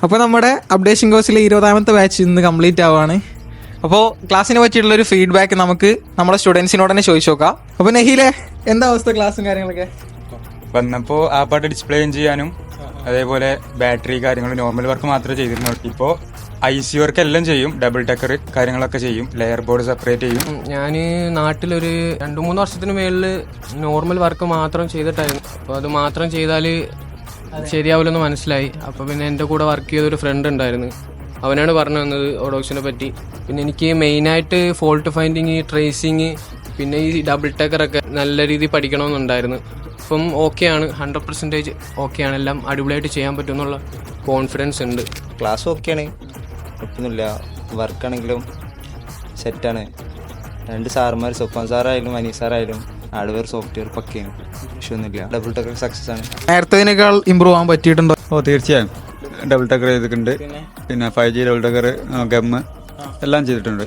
അപ്പോൾ നമ്മുടെ അപ്ഡേഷൻ കോഴ്സിലെ 20ാമത്തെ ബാച്ച് ഇന്ന് കംപ്ലീറ്റ് ആവുകയാണ്. അപ്പോൾ ക്ലാസ്സിനെ പറ്റിയിട്ടുള്ളൊരു ഫീഡ്ബാക്ക് നമുക്ക് നമ്മുടെ സ്റ്റുഡൻസിനോട് തന്നെ ചോദിച്ചു നോക്കാം. അപ്പോൾ നഹീലെ, എന്താ അവസ്ഥ ക്ലാസ്സും കാര്യങ്ങളൊക്കെ? വന്നപ്പോൾ ആ പാട്ട് ഡിസ്പ്ലേ ചെയ്യാനും അതേപോലെ ബാറ്ററി കാര്യങ്ങൾ നോർമൽ വർക്ക് മാത്രമേ ചെയ്തിരുന്നുള്ളൂ. ഇപ്പോൾ IC വർക്ക് എല്ലാം ചെയ്യും, ഡബിൾ ടെക്കർ കാര്യങ്ങളൊക്കെ ചെയ്യും, ലെയർ ബോർഡ് സെപ്പറേറ്റ് ചെയ്യും. ഞാൻ നാട്ടിലൊരു 2-3 വർഷത്തിന് മേളിൽ നോർമൽ വർക്ക് മാത്രം ചെയ്തിട്ടായിരുന്നു. അപ്പോൾ അത് മാത്രം ചെയ്താൽ ശരിയാവില്ലെന്ന് മനസ്സിലായി. അപ്പോൾ പിന്നെ എൻ്റെ കൂടെ വർക്ക് ചെയ്തൊരു ഫ്രണ്ട് ഉണ്ടായിരുന്നു, അവനാണ് പറഞ്ഞു തന്നത് ഓഡോക്സിനെ പറ്റി. പിന്നെ എനിക്ക് മെയിനായിട്ട് ഫോൾട്ട് ഫൈൻഡിങ്, ട്രേസിങ്, പിന്നെ ഈ ഡബിൾ ടെക്കറൊക്കെ നല്ല രീതിയിൽ പഠിക്കണമെന്നുണ്ടായിരുന്നു. അപ്പം ഓക്കെയാണ്, 100% ഓക്കെയാണ്, എല്ലാം അടിപൊളിയായിട്ട് ചെയ്യാൻ പറ്റുമെന്നുള്ള കോൺഫിഡൻസ് ഉണ്ട്. ക്ലാസ് ഓക്കെയാണ്, കുഴപ്പമൊന്നുമില്ല. വർക്കാണെങ്കിലും സെറ്റാണ്. 2 സാറുമാർ, സൊഫാൻ സാറായാലും അനീസ് സാറായാലും ഹാർഡ്വെയർ സോഫ്റ്റ്വെയർ പക്കയാണ്, വിഷയമൊന്നുമില്ല. ഡബിൾ ടെക്കർ സക്സസ് ആണ്. നേരത്തേനേക്കാൾ ഇമ്പ്രൂവ് ആവാൻ പറ്റിയിട്ടുണ്ടോ? തീർച്ചയായും ഡബിൾ ടെക്കർ ചെയ്തിട്ടുണ്ട്. പിന്നെ 5G ഡബിൾ ടെക്കർ, ഗമ്മ് എല്ലാം ചെയ്തിട്ടുണ്ട്.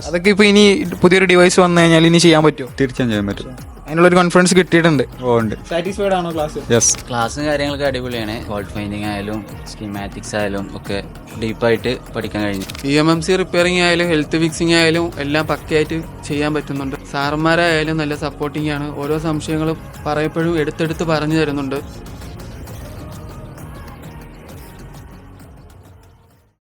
അതൊക്കെ ഇപ്പോൾ ഇനി പുതിയൊരു ഡിവൈസ് വന്നു കഴിഞ്ഞാൽ ഇനി ചെയ്യാൻ പറ്റുമോ? തീർച്ചയായും ചെയ്യാൻ പറ്റും. അതിനുള്ളൊരു കോൺഫിഡൻസ് കിട്ടിയിട്ടുണ്ട്. ഉണ്ട്. സാറ്റിസ്ഫൈഡ് ആണോ ക്ലാസ്? യെസ്. ക്ലാസ്സും കാര്യങ്ങളൊക്കെ അടിപൊളിയാണ്. ഫോൾട്ട് ഫൈൻഡിങ് ആയാലും സ്കീമാറ്റിക്സ് ആയാലും ഒക്കെ ഡീപ്പായിട്ട് പഠിക്കാൻ കഴിഞ്ഞു. EMMC റിപ്പയറിംഗ് ആയാലും ഹെൽത്ത് ഫിക്സിംഗ് ആയാലും എല്ലാം പക്കയായിട്ട് ചെയ്യാൻ പറ്റുന്നുണ്ട്. സാറന്മാരായാലും നല്ല സപ്പോർട്ടിംഗ് ആണ്. ഓരോ സംശയങ്ങളും പറയപ്പോഴും എടുത്തെടുത്ത് പറഞ്ഞു തരുന്നുണ്ട്.